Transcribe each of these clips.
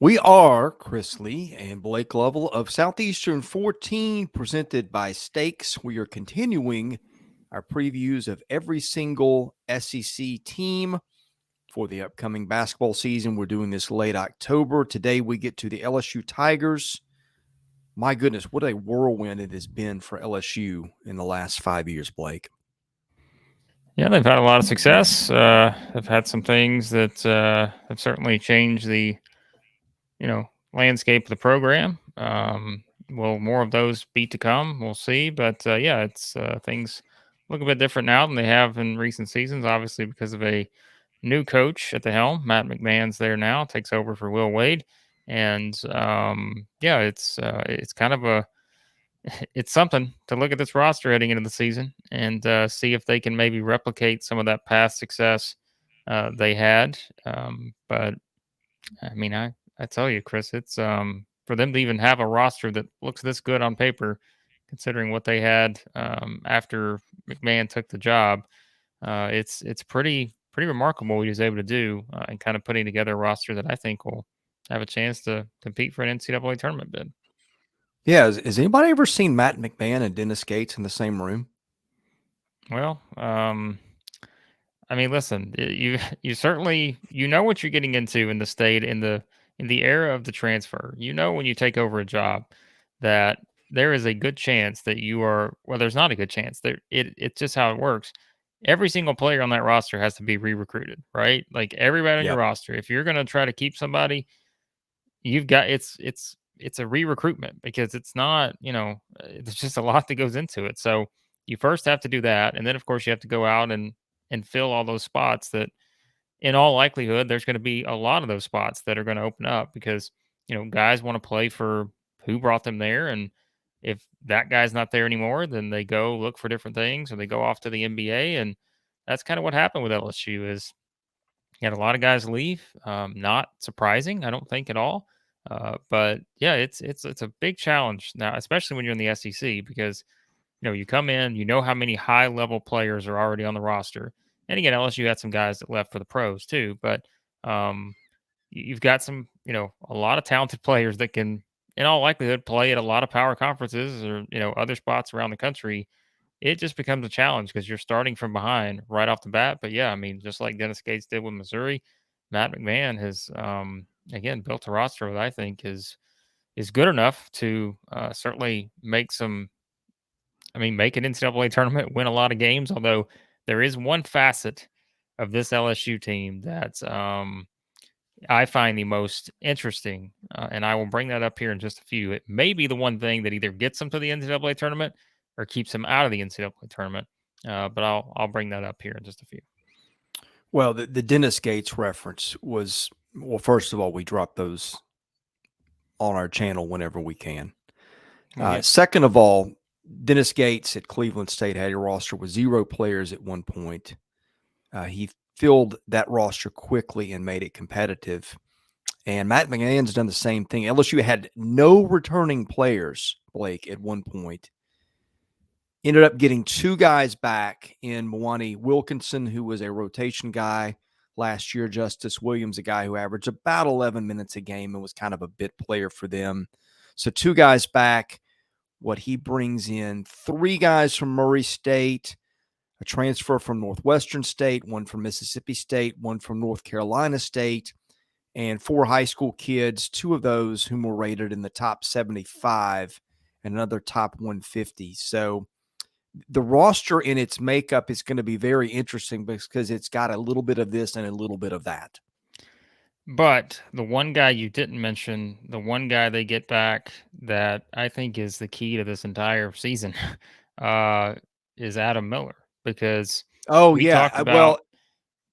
We are Chris Lee and Blake Lovell of Southeastern 14, presented by Stakes. We are continuing our previews of every single SEC team for the upcoming basketball season. We're doing this late October. Today we get to the LSU Tigers. My goodness, what a whirlwind it has been for LSU in the last 5 years, Blake. Yeah, they've had a lot of success. They've had some things that have certainly changed the, landscape of the program. Will more of those be to come? We'll see. But yeah, it's things look a bit different now than they have in recent seasons. Obviously, because of a new coach at the helm, Matt McMahon's there now, takes over for Will Wade, and yeah, it's kind of a it's something to look at this roster heading into the season and see if they can maybe replicate some of that past success they had. But I mean, I tell you, Chris, it's for them to even have a roster that looks this good on paper, considering what they had after McMahon took the job. It's pretty remarkable what he was able to do and kind of putting together a roster that I think will have a chance to compete for an NCAA tournament bid. Yeah, has anybody ever seen Matt McMahon and Dennis Gates in the same room? Well, I mean, listen, you certainly know what you're getting into in the state in the era of the transfer. You know when you take over a job that there is a good chance that you are well, there's not a good chance. It's just how it works. Every single player on that roster has to be re-recruited, right? Like everybody on your Yep. roster. If you're going to try to keep somebody, you've got it's a re-recruitment because it's not, there's just a lot that goes into it. So you first have to do that, and then of course you have to go out and fill all those spots that in all likelihood there's going to be a lot of those spots that are going to open up because guys want to play for who brought them there, and if that guy's not there anymore then they go look for different things or they go off to the NBA. And that's kind of what happened with LSU is you had a lot of guys leave. Not surprising, I don't think at all. But yeah, it's a big challenge now, especially when you're in the SEC, because you come in, you know how many high level players are already on the roster. And again, LSU had some guys that left for the pros too, but um, you've got some, a lot of talented players that can, in all likelihood, play at a lot of power conferences or other spots around the country. It just becomes a challenge because you're starting from behind right off the bat. But yeah, I mean, just like Dennis Gates did with Missouri, Matt McMahon has again built a roster that I think is good enough to certainly make some. I mean, make an NCAA tournament, win a lot of games. Although there is one facet of this LSU team that I find the most interesting, and I will bring that up here in just a few. It may be the one thing that either gets them to the NCAA tournament or keeps them out of the NCAA tournament. But I'll bring that up here in just a few. Well, the Dennis Gates reference was, well, first of all, we drop those on our channel whenever we can. Well, yeah, Second of all, Dennis Gates at Cleveland State had a roster with 0 players at one point. He filled that roster quickly and made it competitive. And Matt McMahon's done the same thing. LSU had no returning players, Blake, at one point. Ended up getting 2 guys back in Mwani Wilkinson, who was a rotation guy last year, Justice Williams, a guy who averaged about 11 minutes a game and was kind of a bit player for them. So 2 guys back. What he brings in 3 guys from Murray State, a transfer from Northwestern State, 1 from Mississippi State, 1 from North Carolina State, and 4 high school kids, 2 of those whom were rated in the top 75 and another top 150. So the roster in its makeup is going to be very interesting because it's got a little bit of this and a little bit of that. but the one guy you didn't mention, the one guy they get back that I think is the key to this entire season, uh, is Adam Miller because Oh, we yeah. talked about Well,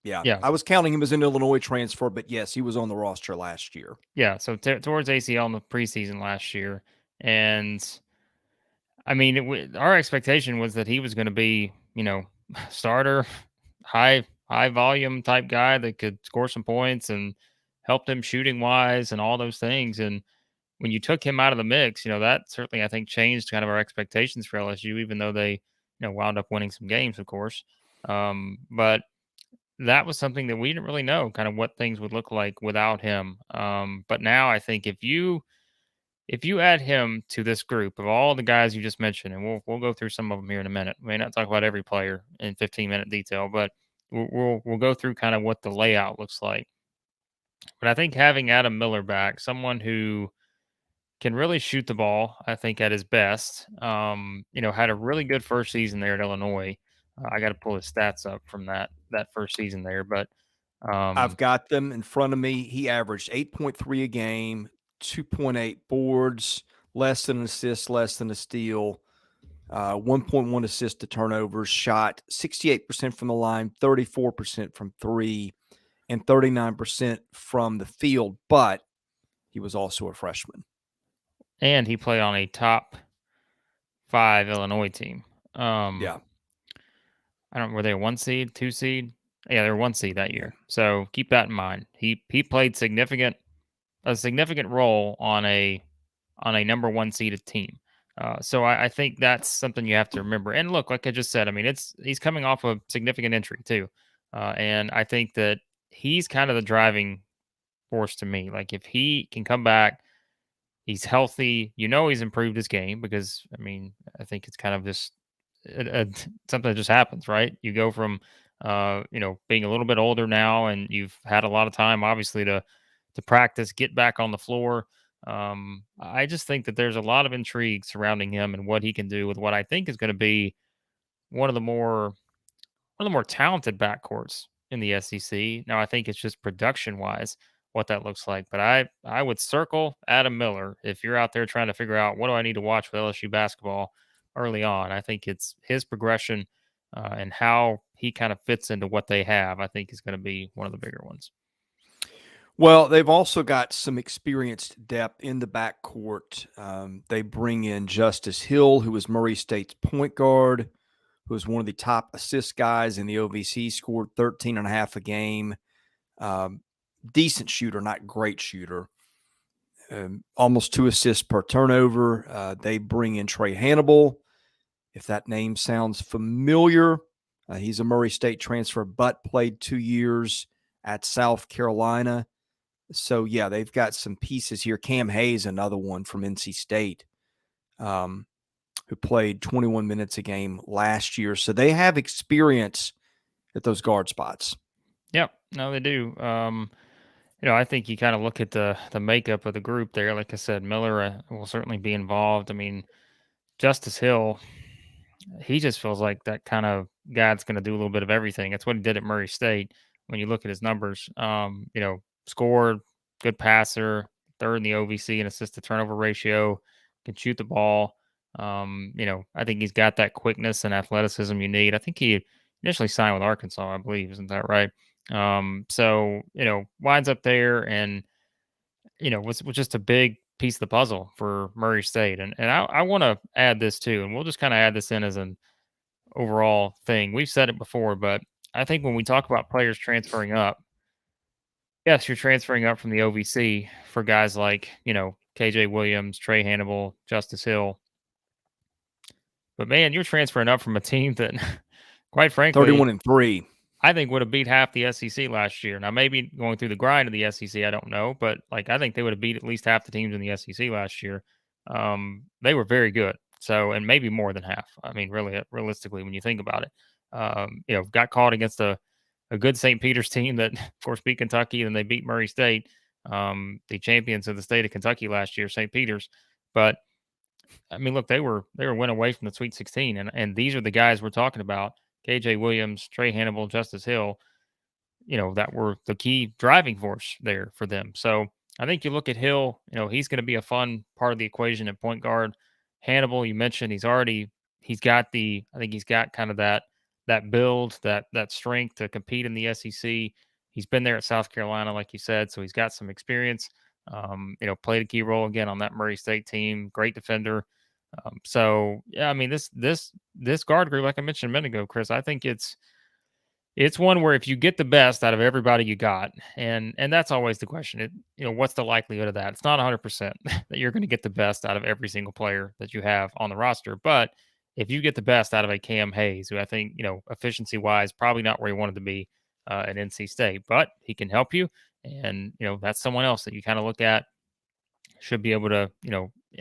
yeah. yeah. I was counting him as an Illinois transfer, but yes, he was on the roster last year. Yeah, so towards ACL in the preseason last year, and I mean, our expectation was that he was going to be, starter, high volume type guy that could score some points and help them shooting wise and all those things. And when you took him out of the mix, that certainly I think changed kind of our expectations for LSU, even though they, wound up winning some games, of course. But that was something that we didn't really know kind of what things would look like without him. But now I think if you add him to this group of all the guys you just mentioned, and we'll go through some of them here in a minute. We may not talk about every player in 15-minute detail, but we'll go through kind of what the layout looks like. But I think having Adam Miller back, someone who can really shoot the ball, I think at his best. Had a really good first season there at Illinois. I got to pull his stats up from that first season there, but I've um, got them in front of me. He averaged 8.3 a game, 2.8 boards, less than an assist, less than a steal, 1.1 assist to turnovers, shot 68% from the line, 34% from three, and 39% from the field. But he was also a freshman. and he played on a top 5 Illinois team. Yeah. I don't. Were they a 1 seed, 2 seed? Yeah, they were 1 seed that Yeah. year. So keep that in mind. He played a significant role on a number 1 seeded team. So I think that's something you have to remember. And look, like I just said, I mean, he's coming off a significant injury too, and I think that he's kind of the driving force to me. Like if he can come back, he's healthy. He's improved his game because I mean, I think it's kind of just something that just happens, right? You go from being a little bit older now, and you've had a lot of time, obviously, to practice, get back on the floor. I just think that there's a lot of intrigue surrounding him and what he can do with what I think is going to be one of the more one of the more talented backcourts in the SEC. Now, I think it's just production wise what that looks like. But I would circle Adam Miller if you're out there trying to figure out what do I need to watch with LSU basketball early on. I think it's his progression and how he kind of fits into what they have. I think is going to be one of the bigger ones. Well, they've also got some experienced depth in the backcourt. They bring in Justice Hill, who was Murray State's point guard, who was one of the top assist guys in the OVC, scored 13 and a half a game. Decent shooter, not great shooter. Almost 2 assists per turnover. They bring in Trae Hannibal. If that name sounds familiar, he's a Murray State transfer, but played 2 years at South Carolina. So, yeah, they've got some pieces here. Cam Hayes, another one from NC State, who played 21 minutes a game last year. So they have experience at those guard spots. Yep, no, they do. I think you kind of look at the makeup of the group there. Like I said, Miller will certainly be involved. I mean, Justice Hill, he just feels like that kind of guy that's going to do a little bit of everything. That's what he did at Murray State. When you look at his numbers, scored, good passer, third in the OVC in assist to turnover ratio, can shoot the ball. I think he's got that quickness and athleticism you need. I think he initially signed with Arkansas, I believe, isn't that right? Winds up there and was just a big piece of the puzzle for Murray State. And I want to add this too, and we'll just kind of add this in as an overall thing. We've said it before, but I think when we talk about players transferring up, yes, you're transferring up from the OVC for guys like, KJ Williams, Trae Hannibal, Justice Hill. But man, you're transferring up from a team that, quite frankly, 31 and 3. I think would have beat half the SEC last year. Now, maybe going through the grind of the SEC, I don't know, but I think they would have beat at least half the teams in the SEC last year. They were very good. So, and maybe more than half. I mean, really, realistically, when you think about it, got caught against a good St. Peter's team that, of course, beat Kentucky, and they beat Murray State, the champions of the state of Kentucky last year, St. Peter's. But I mean, look, they were went away from the Sweet 16, and these are the guys we're talking about: KJ Williams, Trae Hannibal, Justice Hill. That were the key driving force there for them. So I think you look at Hill, he's going to be a fun part of the equation at point guard. Hannibal, you mentioned I think he's got kind of that build, that strength to compete in the SEC. He's been there at South Carolina, like you said, so he's got some experience. Played a key role again on that Murray State team. Great defender. So yeah, I mean this guard group, like I mentioned a minute ago, Chris, I think it's one where if you get the best out of everybody you got, and that's always the question. What's the likelihood of that? It's not 100% that you're going to get the best out of every single player that you have on the roster, but if you get the best out of a Cam Hayes, who I think efficiency wise probably not where he wanted to be at NC State, but he can help you. And, that's someone else that you kind of look at should be able to,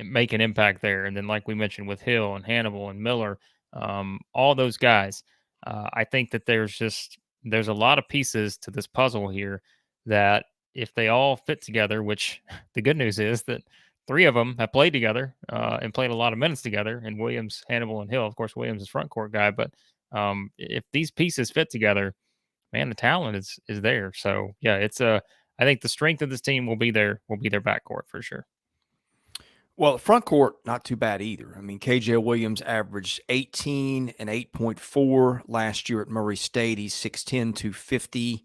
make an impact there. And then, like we mentioned with Hill and Hannibal and Miller, all those guys, I think that there's a lot of pieces to this puzzle here that if they all fit together, which the good news is that three of them have played together and played a lot of minutes together, and Williams, Hannibal, and Hill. Of course, Williams is front court guy, but if these pieces fit together, man, the talent is there. So yeah, I think the strength of this team will be their backcourt for sure. Well, front court, not too bad either. I mean, KJ Williams averaged 18 and 8.4 last year at Murray State. He's 6'10", 250.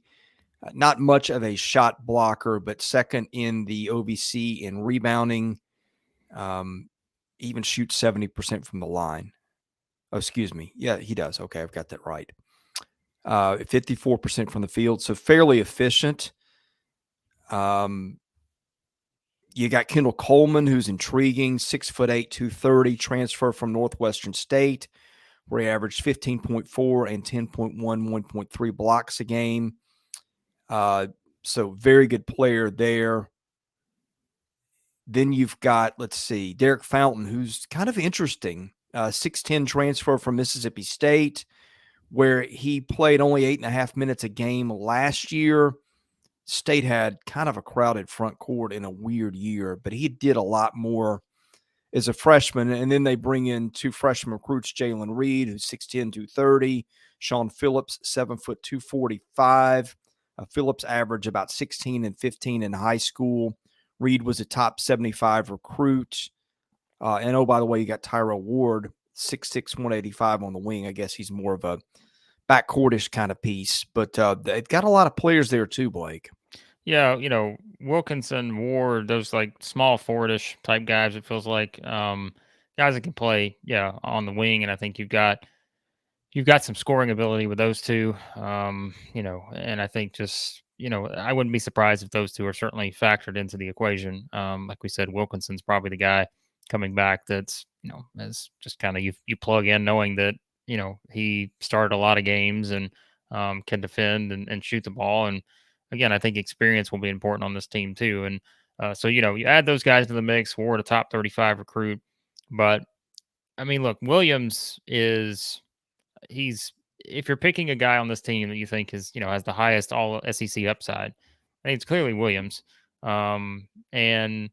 Not much of a shot blocker, but second in the OVC in rebounding. Even shoots 70% from the line. Oh, excuse me. Yeah, he does. Okay, I've got that right. 54% from the field, so fairly efficient. You got Kendall Coleman, who's intriguing, 6'8", 230, transfer from Northwestern State, where he averaged 15.4 and 10.1, 1.3 blocks a game. So very good player there. Then you've got, let's see, Derek Fountain, who's kind of interesting, 6'10", transfer from Mississippi State, where he played only 8.5 minutes a game last year. State had kind of a crowded front court in a weird year, but he did a lot more as a freshman. And then they bring in two freshman recruits, Jalen Reed, who's 6'10", 230, Sean Phillips, 7 foot 245. Phillips averaged about 16 and 15 in high school. Reed was a top 75 recruit. And oh, by the way, you got Tyrell Ward, 6'6", 185 on the wing. I guess he's more of a backcourtish kind of piece, but they've got a lot of players there too, Blake. Yeah, Wilkinson, Ward, those like small forwardish type guys, it feels like guys that can play, on the wing. And I think you've got some scoring ability with those two. And I think just, I wouldn't be surprised if those two are certainly factored into the equation. Like we said, Wilkinson's probably the guy coming back that's, as just kind of you plug in knowing that, he started a lot of games and can defend and shoot the ball. And again, I think experience will be important on this team too. And so, you add those guys to the mix. Ward, a top 35 recruit. But I mean, look, Williams if you're picking a guy on this team that you think is, has the highest all SEC upside, I think it's clearly Williams. And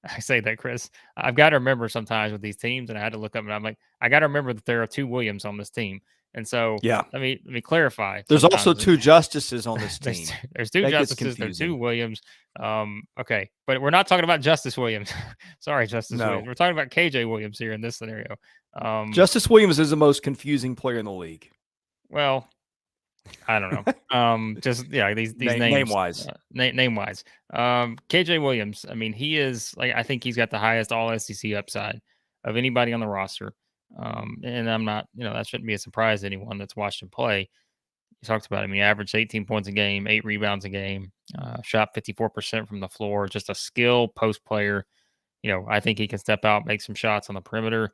I say that, Chris, I've got to remember sometimes with these teams, and I had to look up and I'm like, I got to remember that there are two Williams on this team. And so yeah, let me clarify. There's also two Justices on this team. There's two Justices. There's two Williams. Okay, but we're not talking about Justice Williams. Sorry, Justice Williams. We're talking about KJ Williams here in this scenario. Justice Williams is the most confusing player in the league. Well, I don't know. Just these names name-wise. Name-wise. KJ Williams, I mean, he is I think he's got the highest all SEC upside of anybody on the roster. And I'm not, that shouldn't be a surprise to anyone that's watched him play. You talked about him. He averaged 18 points a game, 8 rebounds a game, shot 54% from the floor, just a skill post player. I think he can step out, make some shots on the perimeter.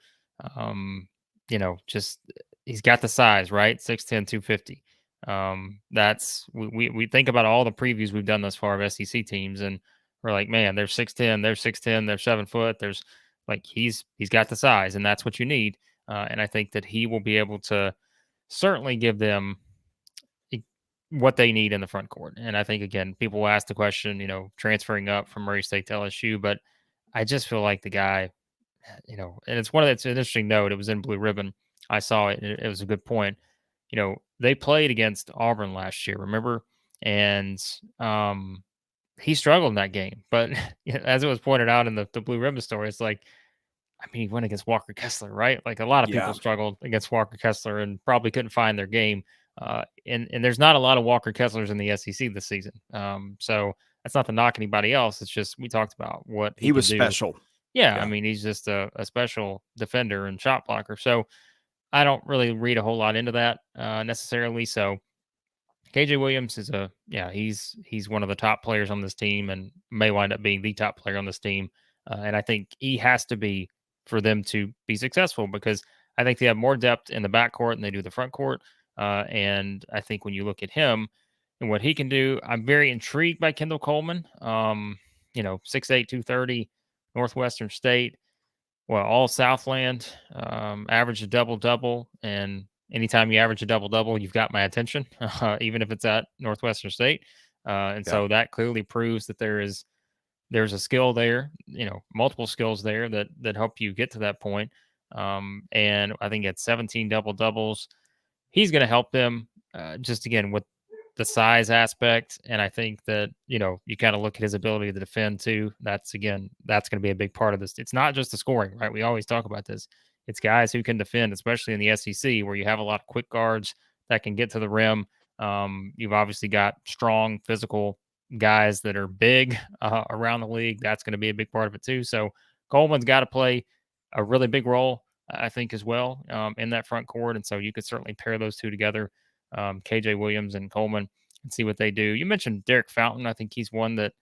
Just he's got the size, right? 6'10", 250. That's we think about all the previews we've done thus far of SEC teams, and we're like, man, they're 6'10", they're 6'10", they're 7 foot. There's he's got the size, and that's what you need. And I think that he will be able to certainly give them what they need in the front court. And I think, again, people will ask the question, transferring up from Murray State to LSU, but I just feel like the guy, and it's an interesting note. It was in Blue Ribbon. I saw it. And it was a good point. They played against Auburn last year, remember? And he struggled in that game. But as it was pointed out in the Blue Ribbon story, it's like, I mean, he went against Walker Kessler, right? Like a lot of people struggled against Walker Kessler and probably couldn't find their game. And there's not a lot of Walker Kesslers in the SEC this season. So that's not to knock anybody else. It's just we talked about what he was special. Yeah, I mean, he's just a special defender and shot blocker. So I don't really read a whole lot into that necessarily. So KJ Williams is he's one of the top players on this team and may wind up being the top player on this team. And I think he has to be for them to be successful because I think they have more depth in the backcourt than they do the front court. And I think when you look at him, and what he can do. I'm very intrigued by Kendall Coleman. 6'8", 230, Northwestern State. Well, all Southland, average a double-double, and anytime you average a double-double, you've got my attention, even if it's at Northwestern State. And Yeah. so that clearly proves that there's a skill there, multiple skills there that help you get to that point. And I think at 17 double-doubles, he's going to help them just again with the size aspect. And I think that, you kind of look at his ability to defend too. That's going to be a big part of this. It's not just the scoring, right? We always talk about this. It's guys who can defend, especially in the SEC, where you have a lot of quick guards that can get to the rim. You've obviously got strong physical guys that are big around the league. That's going to be a big part of it too. So Coleman's got to play a really big role, I think, as well, in that front court. And so you could certainly pair those two together, KJ Williams and Coleman, and see what they do. You mentioned Derek Fountain. I think he's one that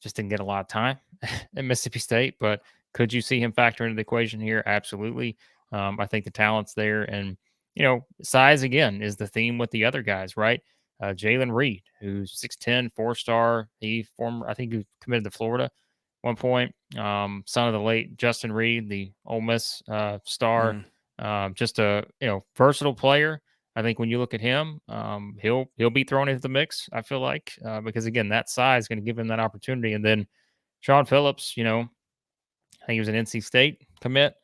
just didn't get a lot of time at Mississippi State, but could you see him factor into the equation here? Absolutely. I think the talent's there. And, size, again, is the theme with the other guys, right? Jalen Reed, who's 6'10", 4-star. I think he committed to Florida one point. Son of the late Justin Reed, the Ole Miss star. Just a versatile player. I think when you look at him, he'll be thrown into the mix. I feel like because again, that size is going to give him that opportunity. And then Sean Phillips, I think he was an NC State commit,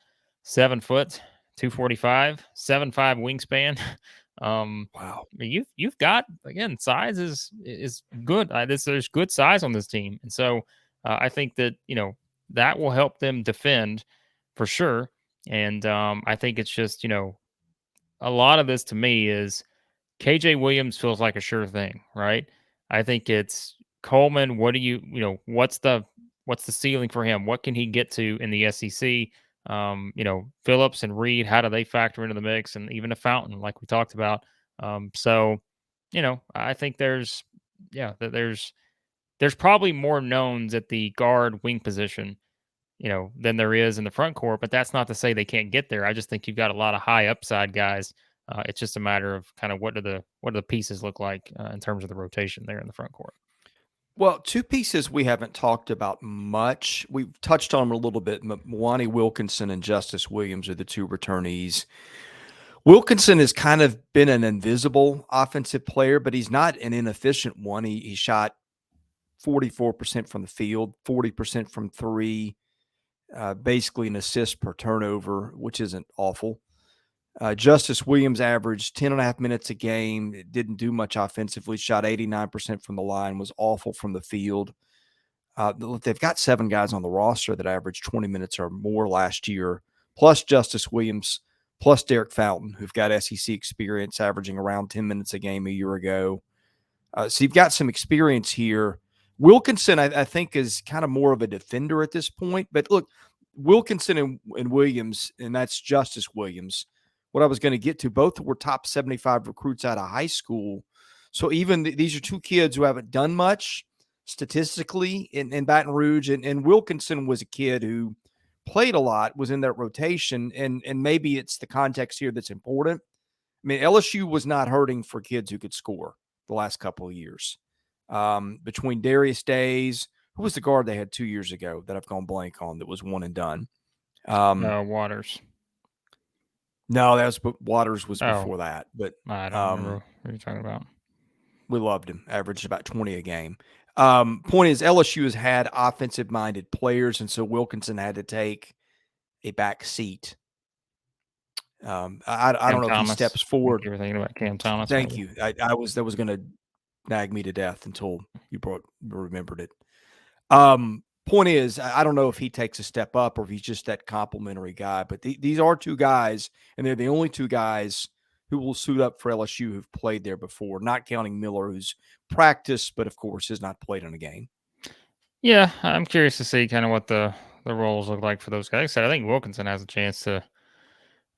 7 foot, 245, 7'5" wingspan. Wow. You've got, again, size is good. There's good size on this team, and so I think that that will help them defend for sure. And I think it's just a lot of this to me is KJ Williams feels like a sure thing, right? I think it's Coleman. What do what's the ceiling for him? What can he get to in the SEC? Phillips and Reed, how do they factor into the mix? And even a Fountain, like we talked about. So, I think there's probably more knowns at the guard wing position, than there is in the front court. But that's not to say they can't get there. I just think you've got a lot of high upside guys. It's just a matter of kind of what do the pieces look like in terms of the rotation there in the front court. Well, two pieces we haven't talked about much. We've touched on them a little bit. Mwani Wilkinson and Justice Williams are the two returnees. Wilkinson has kind of been an invisible offensive player, but he's not an inefficient one. He shot 44% from the field, 40% from three, basically an assist per turnover, which isn't awful. Justice Williams averaged 10.5 minutes a game. It didn't do much offensively, shot 89% from the line, was awful from the field. They've got 7 guys on the roster that averaged 20 minutes or more last year, plus Justice Williams, plus Derek Fountain, who've got SEC experience, averaging around 10 minutes a game a year ago. So you've got some experience here. Wilkinson, I think, is kind of more of a defender at this point. But look, Wilkinson and Williams, and that's Justice Williams, what I was going to get to, both were top 75 recruits out of high school. So even these are two kids who haven't done much statistically in Baton Rouge. And Wilkinson was a kid who played a lot, was in that rotation. And maybe it's the context here that's important. I mean, LSU was not hurting for kids who could score the last couple of years. Between Darius Days, who was the guard they had 2 years ago that I've gone blank on that was one and done? Waters. No, Waters was before that. But I don't remember what you're talking about. We loved him. Averaged about 20 a game. Point is, LSU has had offensive-minded players, and so Wilkinson had to take a back seat. I don't know if he steps forward. You were thinking about Cam Thomas. Thank you. That was going to nag me to death until you remembered it. Point is, I don't know if he takes a step up or if he's just that complimentary guy. But these are two guys, and they're the only two guys who will suit up for LSU who've played there before, not counting Miller, who's practiced, but of course has not played in a game. Yeah, I'm curious to see kind of what the roles look like for those guys. Like I said, I think Wilkinson has a chance to.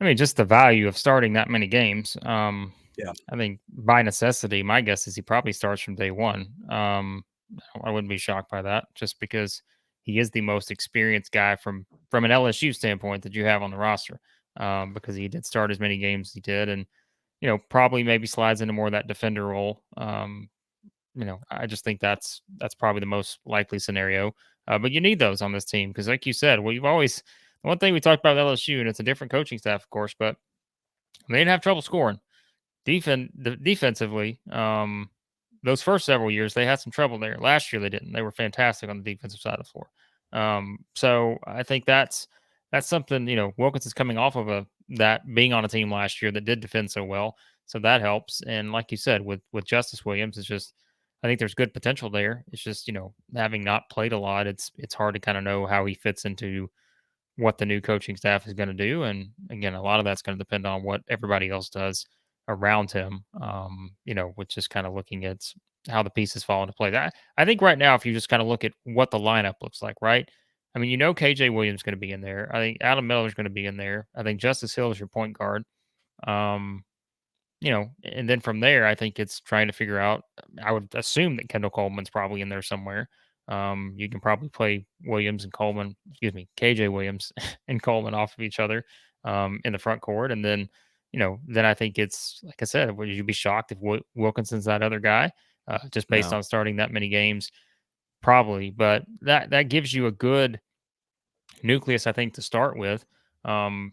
I mean, just the value of starting that many games. Yeah. I think by necessity, my guess is he probably starts from day one. I wouldn't be shocked by that, just because he is the most experienced guy from an LSU standpoint that you have on the roster, because he did start as many games as he did, and probably maybe slides into more of that defender role. I just think that's probably the most likely scenario. But you need those on this team because, like you said, one thing we talked about with LSU, and it's a different coaching staff, of course, but they didn't have trouble scoring. Defensively, those first several years they had some trouble there. Last year they didn't. They were fantastic on the defensive side of the floor. So I think that's something. Wilkinson's coming off of that being on a team last year that did defend so well, so that helps. And like you said, with Justice Williams, it's just I think there's good potential there. It's just having not played a lot, it's hard to kind of know how he fits into what the new coaching staff is going to do. And again, a lot of that's going to depend on what everybody else does around him, which is kind of looking at how the pieces fall into play. That I think right now, if you just kind of look at what the lineup looks like, right? I mean, KJ Williams is going to be in there. I think Adam Miller is going to be in there. I think Justice Hill is your point guard. And then from there, I think it's trying to figure out. I would assume that Kendall Coleman's probably in there somewhere. You can probably play Williams and Coleman, KJ Williams and Coleman off of each other in the front court. And then, then I think it's, like I said, would you be shocked if Wilkinson's that other guy just based No. on starting that many games? Probably. But that gives you a good nucleus, I think, to start with. I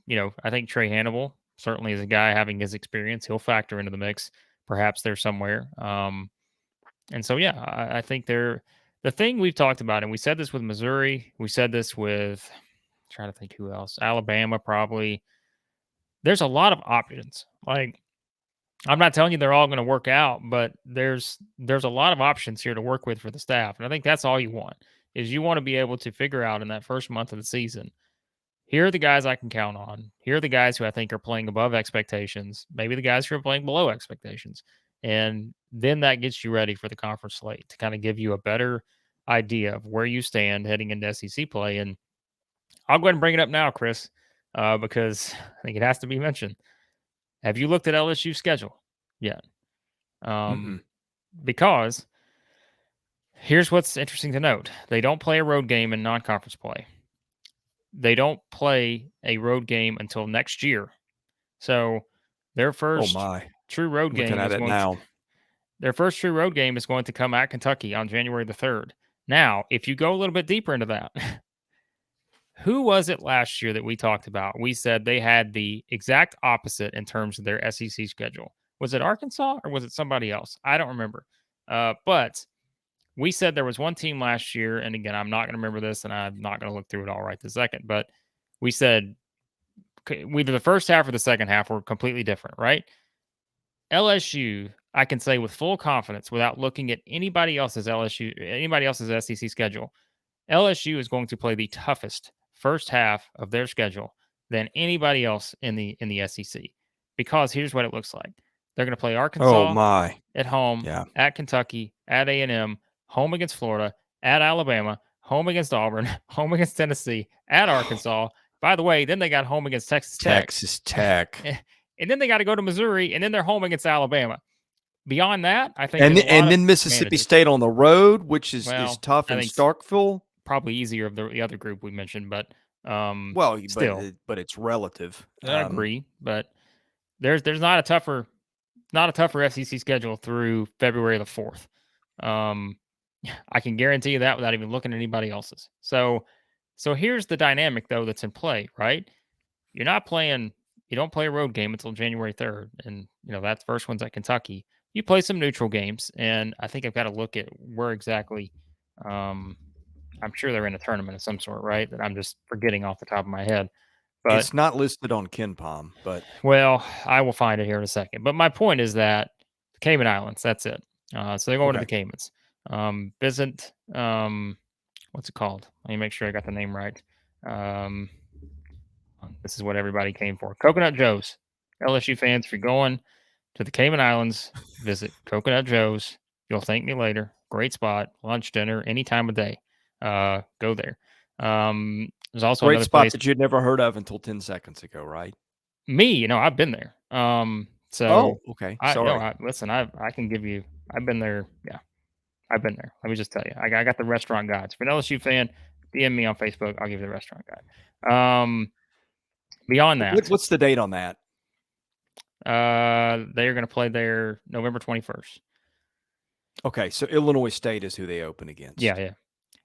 think Trae Hannibal certainly is a guy having his experience. He'll factor into the mix. Perhaps there somewhere. And so, yeah, I think the thing we've talked about, and we said this with Missouri, we said this with, I'm trying to think who else, Alabama, probably. There's a lot of options. Like, I'm not telling you they're all going to work out, but there's a lot of options here to work with for the staff. And I think that's all you want is you want to be able to figure out in that first month of the season, here are the guys I can count on. Here are the guys who I think are playing above expectations, maybe the guys who are playing below expectations. And then that gets you ready for the conference slate to kind of give you a better idea of where you stand heading into SEC play. And I'll go ahead and bring it up now, Chris, because I think it has to be mentioned. Have you looked at LSU's schedule yet? Because here's what's interesting to note. They don't play a road game in non-conference play. They don't play a road game until next year. So their first true road game their first true road game is going to come at Kentucky on January the 3rd. Now, if you go a little bit deeper into that, who was it last year that we talked about? We said they had the exact opposite in terms of their SEC schedule. Was it Arkansas or was it somebody else? I don't remember. But we said there was one team last year, and again, I'm not going to remember this, and I'm not going to look through it all right this second, but we said either the first half or the second half were completely different, right? LSU, I can say with full confidence, without looking at anybody else's SEC schedule, LSU is going to play the toughest first half of their schedule than anybody else in the SEC. Because here's what it looks like. They're going to play Arkansas at home, at Kentucky, at A&M, home against Florida, at Alabama, home against Auburn, home against Tennessee, at Arkansas. By the way, then they got home against Texas Tech. And then they got to go to Missouri, and then they're home against Alabama. Beyond that, I think and then Mississippi State on the road, which is tough in Starkville. Probably easier of the other group we mentioned, but still, but it's relative. I agree, but there's not a tougher SEC schedule through February the 4th. I can guarantee you that without even looking at anybody else's. So here's the dynamic though that's in play, right? You don't play a road game until January 3rd, and that first one's at Kentucky. You play some neutral games, and I think I've got to look at where exactly. I'm sure they're in a tournament of some sort, right? That I'm just forgetting off the top of my head. But it's not listed on KenPom, but I will find it here in a second. But my point is that the Cayman Islands, that's it. So they're going to the Caymans. Visit what's it called? Let me make sure I got the name right. This is what everybody came for. Coconut Joe's. LSU fans, if you're going to the Cayman Islands, visit Coconut Joe's. You'll thank me later. Great spot. Lunch, dinner, any time of day. Go there. There's also great another spot place that you'd never heard of until 10 seconds ago, right? Me, I've been there. Okay. Sorry. Listen, I can give you. I've been there. Yeah, I've been there. Let me just tell you, I got the restaurant guides. If you're an LSU fan, DM me on Facebook. I'll give you the restaurant guide. Beyond that, what's the date on that? They're going to play there November 21st. Okay, so Illinois State is who they open against. Yeah.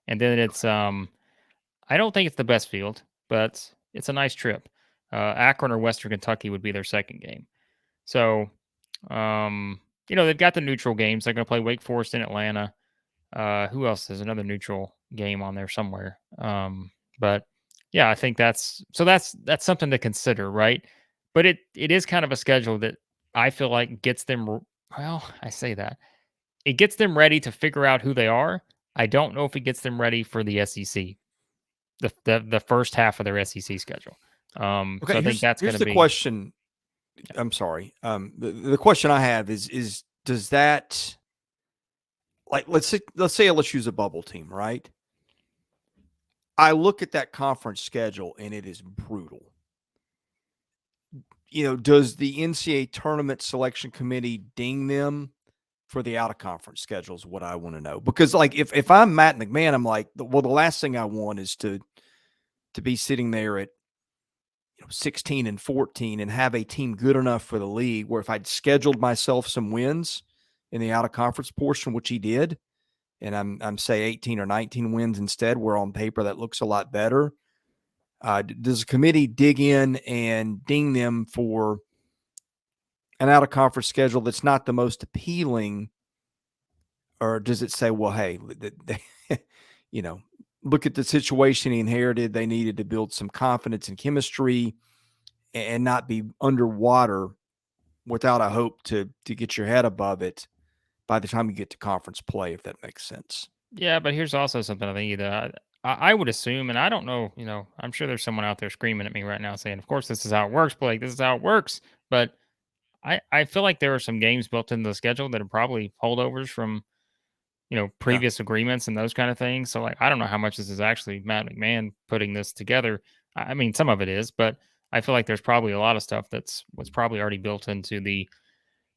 And then it's I don't think it's the best field, but it's a nice trip. Akron or Western Kentucky would be their second game. So, they've got the neutral games. They're going to play Wake Forest in Atlanta. Who else? There's another neutral game on there somewhere. But yeah, I think that's something to consider, right? But it is kind of a schedule that I feel like gets them. Well, I say that it gets them ready to figure out who they are. I don't know if it gets them ready for the SEC, the first half of their SEC schedule. So Okay, I think that's going here's to the be. question. I'm sorry. The question I have is does that, like, let's say LSU's a bubble team, right? I look at that conference schedule and it is brutal. Does the NCAA Tournament Selection Committee ding them for the out of conference schedule? Is what I want to know. Because, like, if I'm Matt McMahon, I'm like, well, the last thing I want is to be sitting there at 16 and 14 and have a team good enough for the league where if I'd scheduled myself some wins in the out of conference portion, which he did, and I'm say 18 or 19 wins instead, where on paper that looks a lot better. Does the committee dig in and ding them for an out of conference schedule that's not the most appealing, or does it say, well, hey, look at the situation he inherited. They needed to build some confidence and chemistry and not be underwater without a hope to get your head above it by the time you get to conference play, if that makes sense. Yeah, but here's also something I think that I would assume, and I don't know, I'm sure there's someone out there screaming at me right now saying, of course, this is how it works, Blake. This is how it works. But I feel like there are some games built into the schedule that are probably holdovers from, Yeah. previous agreements and those kind of things. So, like, I don't know how much this is actually Matt McMahon putting this together. I mean, some of it is, but I feel like there's probably a lot of stuff that's what's probably already built into the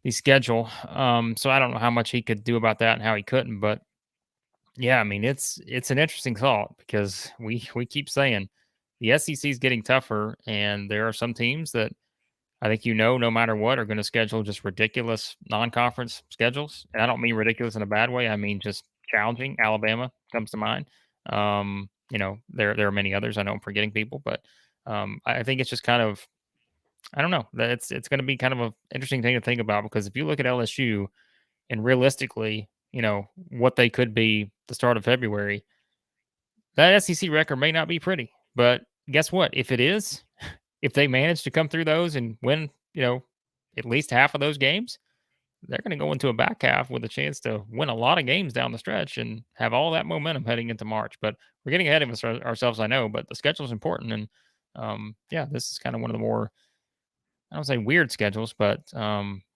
schedule. So I don't know how much he could do about that and how he couldn't, but yeah, I mean, it's an interesting thought because we keep saying the SEC is getting tougher, and there are some teams that I think no matter what are going to schedule just ridiculous non-conference schedules. And I don't mean ridiculous in a bad way. I mean just challenging. Alabama comes to mind. There are many others. I know I'm forgetting people, but I think it's just kind of I don't know that it's going to be kind of an interesting thing to think about because if you look at LSU and realistically, what they could be the start of February, that SEC record may not be pretty. But guess what? If it is, if they manage to come through those and win, at least half of those games, they're going to go into a back half with a chance to win a lot of games down the stretch and have all that momentum heading into March. But we're getting ahead of ourselves, I know, but the schedule is important. And yeah, this is kind of one of the more, I don't say weird schedules, but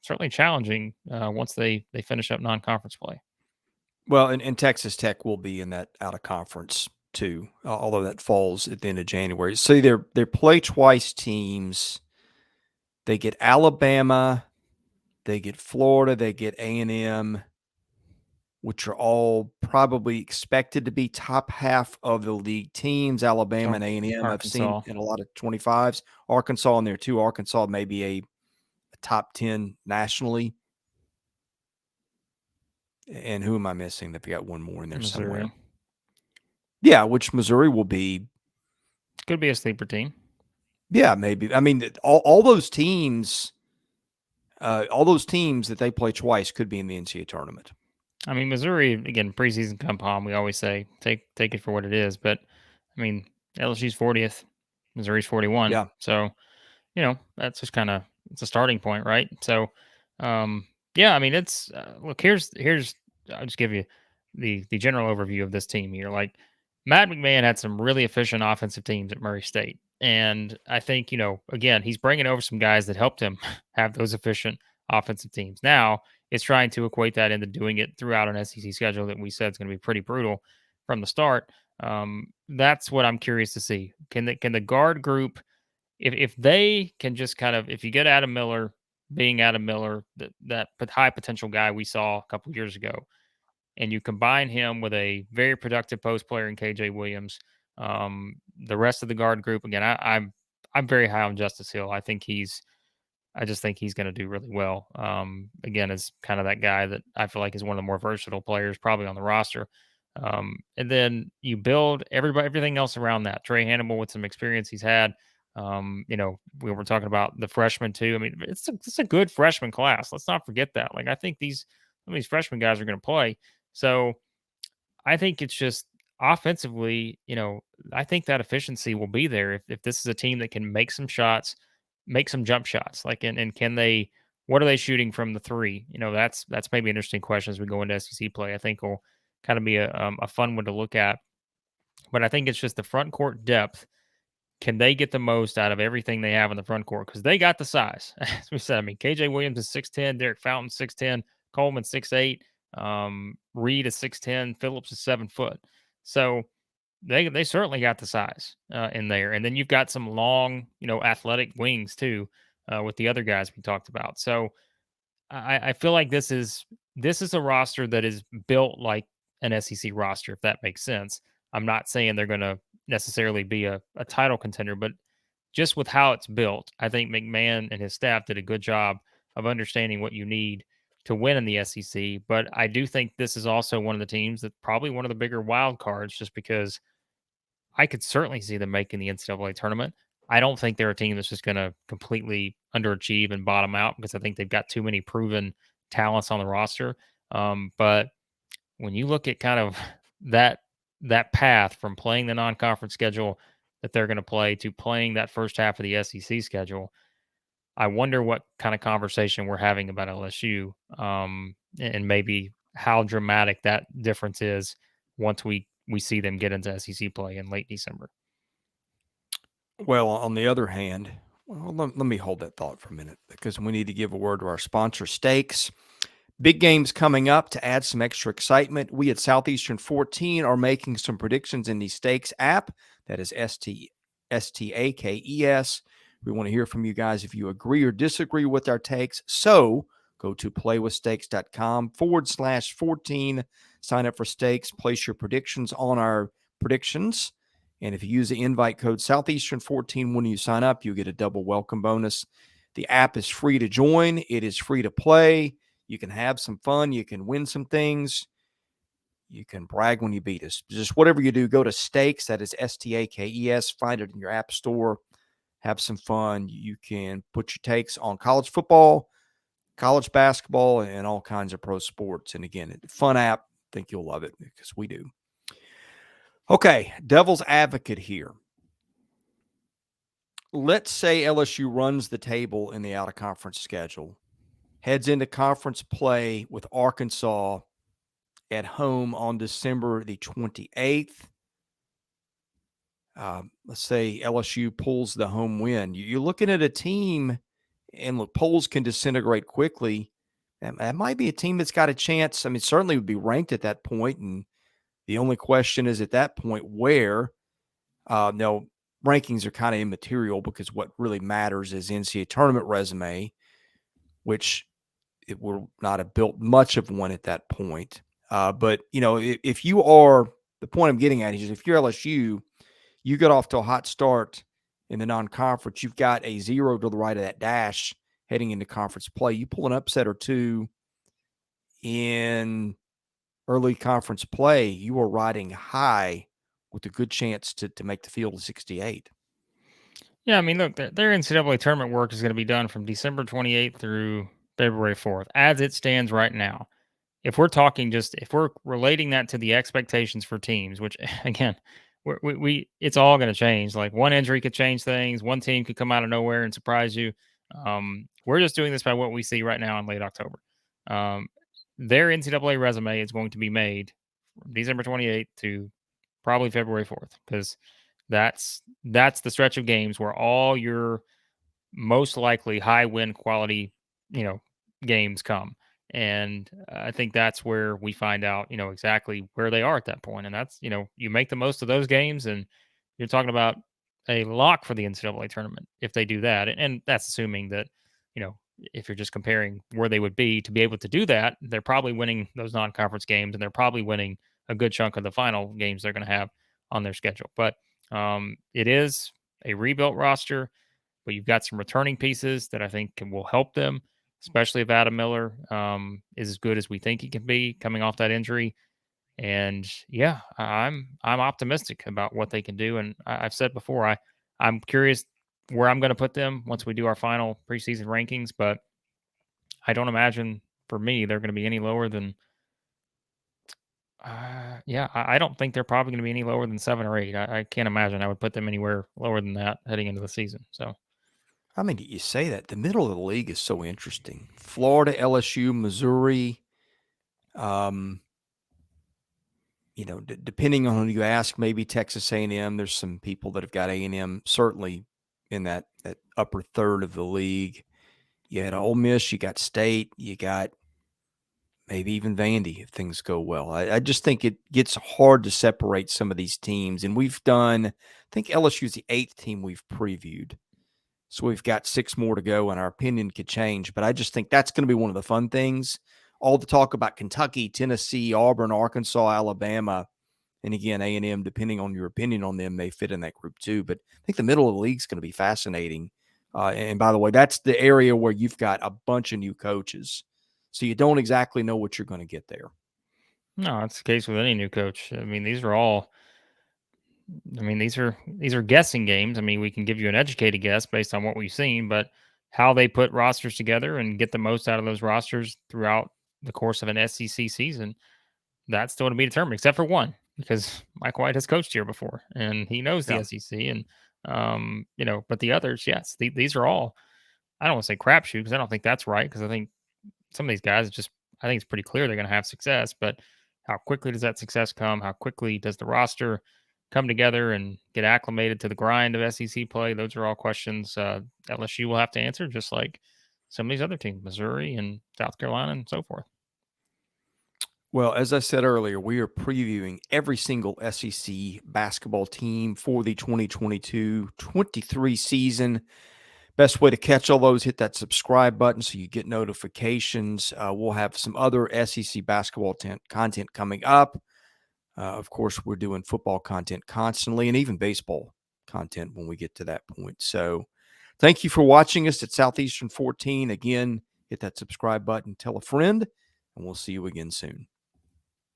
certainly challenging once they finish up non-conference play. Well, and Texas Tech will be in that out of conference too, although that falls at the end of January. So they're play twice teams. They get Alabama, they get Florida, they get A&M, which are all probably expected to be top half of the league teams. Alabama and A&M I've seen Arkansas. in a lot of 25s. Arkansas in there too. Arkansas may be a top 10 nationally. And who am I missing? They've got one more in there Missouri. somewhere. Yeah, which Missouri will be. Could be a sleeper team. Yeah, maybe. I mean, all those teams that they play twice could be in the NCAA tournament. I mean, Missouri again, preseason come on. We always say take it for what it is, but I mean, LSU's 40th, Missouri's 41. Yeah. So that's just kind of it's a starting point, right? So, yeah, I mean, it's look here's I'll just give you the general overview of this team here. Like Matt McMahon had some really efficient offensive teams at Murray State, and I think again he's bringing over some guys that helped him have those efficient offensive teams. Now it's trying to equate that into doing it throughout an SEC schedule that we said is going to be pretty brutal from the start. That's what I'm curious to see. Can the guard group if they can just kind of if you get Adam Miller being Adam Miller, that high potential guy we saw a couple years ago, and you combine him with a very productive post player in KJ Williams, the rest of the guard group again, I'm very high on Justice Hill. I think he's I just think he's going to do really well. Again, is kind of that guy that I feel like is one of the more versatile players probably on the roster. And then you build everything else around that. Trae Hannibal with some experience he's had. We were talking about the freshmen too. I mean, it's a good freshman class. Let's not forget that. Like, I think some of these freshman guys are going to play. So I think it's just offensively, I think that efficiency will be there if this is a team that can make some shots, make some jump shots. Like, and can they? What are they shooting from the three? That's maybe an interesting question as we go into SEC play. I think will kind of be a fun one to look at. But I think it's just the front court depth. Can they get the most out of everything they have in the front court? Because they got the size. As we said, I mean, KJ Williams is 6'10, Derek Fountain 6'10, Coleman 6'8, Reed is 6'10, Phillips is 7 foot. So they certainly got the size in there. And then you've got some long, athletic wings too, with the other guys we talked about. So I feel like this is a roster that is built like an SEC roster, if that makes sense. I'm not saying they're going to necessarily be a title contender, but just with how it's built, I think McMahon and his staff did a good job of understanding what you need to win in the SEC. But I do think this is also one of the teams that probably one of the bigger wild cards, just because I could certainly see them making the NCAA tournament. I don't think they're a team that's just going to completely underachieve and bottom out, because I think they've got too many proven talents on the roster. But when you look at kind of that path from playing the non-conference schedule that they're going to play to playing that first half of the SEC schedule, I wonder what kind of conversation we're having about LSU, and maybe how dramatic that difference is once we see them get into SEC play in late December. Well, on the other hand, let me hold that thought for a minute, because we need to give a word to our sponsor, Stakes. Big games coming up. To add some extra excitement, we at Southeastern 14 are making some predictions in the Stakes app. That is STAKES. We want to hear from you guys if you agree or disagree with our takes. So go to playwithstakes.com/14. Sign up for Stakes. Place your predictions on our predictions. And if you use the invite code Southeastern14 when you sign up, you get a double welcome bonus. The app is free to join. It is free to play. You can have some fun. You can win some things. You can brag when you beat us. Just whatever you do, go to Stakes. That is STAKES. Find it in your app store. Have some fun. You can put your takes on college football, college basketball, and all kinds of pro sports. And again, fun app. I think you'll love it, because we do. Okay, devil's advocate here. Let's say LSU runs the table in the out-of-conference schedule, heads into conference play with Arkansas at home on December the 28th. Let's say LSU pulls the home win. You're looking at a team, and look, polls can disintegrate quickly. That might be a team that's got a chance. I mean, certainly would be ranked at that point, and the only question is at that point where. No, rankings are kind of immaterial, because what really matters is NCAA tournament resume, which it will not have built much of one at that point. But, if you are, the point I'm getting at is if you're LSU, you get off to a hot start in the non-conference, you've got a 0 to the right of that dash heading into conference play. You pull an upset or two in early conference play, you are riding high with a good chance to make the field of 68. Yeah, I mean, look, their NCAA tournament work is going to be done from December 28th through February 4th, as it stands right now. If we're relating that to the expectations for teams, which again, it's all going to change. Like, one injury could change things. One team could come out of nowhere and surprise you. We're just doing this by what we see right now in late October. Their NCAA resume is going to be made from December 28th to probably February 4th, because that's the stretch of games where all your most likely high win quality, games come. And I think that's where we find out, exactly where they are at that point. And that's, you make the most of those games, and you're talking about a lock for the NCAA tournament if they do that. And that's assuming that, if you're just comparing where they would be to be able to do that, they're probably winning those non-conference games, and they're probably winning a good chunk of the final games they're going to have on their schedule. But it is a rebuilt roster. but you've got some returning pieces that I think will help them, especially if Adam Miller is as good as we think he can be coming off that injury. And yeah, I'm optimistic about what they can do. And I've said before, I'm curious where I'm going to put them once we do our final preseason rankings, but I don't imagine for me they're going to be any lower than. Yeah, I don't think they're probably going to be any lower than 7 or 8. I can't imagine I would put them anywhere lower than that heading into the season. So, I mean, you say that the middle of the league is so interesting. Florida, LSU, Missouri. Depending on who you ask, maybe Texas A&M. There's some people that have got A&M certainly in that upper third of the league. You had Ole Miss, you got State, you got maybe even Vandy if things go well. I just think it gets hard to separate some of these teams. And we've done, I think LSU is the 8th team we've previewed. So we've got 6 more to go, and our opinion could change. But I just think that's going to be one of the fun things. All the talk about Kentucky, Tennessee, Auburn, Arkansas, Alabama, and again, A&M, depending on your opinion on them, may fit in that group too. But I think the middle of the league is going to be fascinating. And by the way, that's the area where you've got a bunch of new coaches. So you don't exactly know what you're going to get there. no, it's the case with any new coach. I mean, these are all. I mean, these are guessing games. I mean, we can give you an educated guess based on what we've seen, but how they put rosters together and get the most out of those rosters throughout the course of an SEC season, that's still to be determined, except for one, because Mike White has coached here before and he knows the SEC. And, but the others, yes, these are all, I don't want to say crapshoot because I don't think that's right. Because I think some of these guys I think it's pretty clear they're going to have success, but how quickly does that success come? How quickly does the roster come together and get acclimated to the grind of SEC play? Those are all questions LSU will have to answer, just like some of these other teams, Missouri and South Carolina and so forth. Well, as I said earlier, we are previewing every single SEC basketball team for the 2022-23 season. Best way to catch all those, hit that subscribe button so you get notifications. We'll have some other SEC basketball content coming up. Of course, we're doing football content constantly and even baseball content when we get to that point. So thank you for watching us at Southeastern 14. Again, hit that subscribe button, tell a friend, and we'll see you again soon.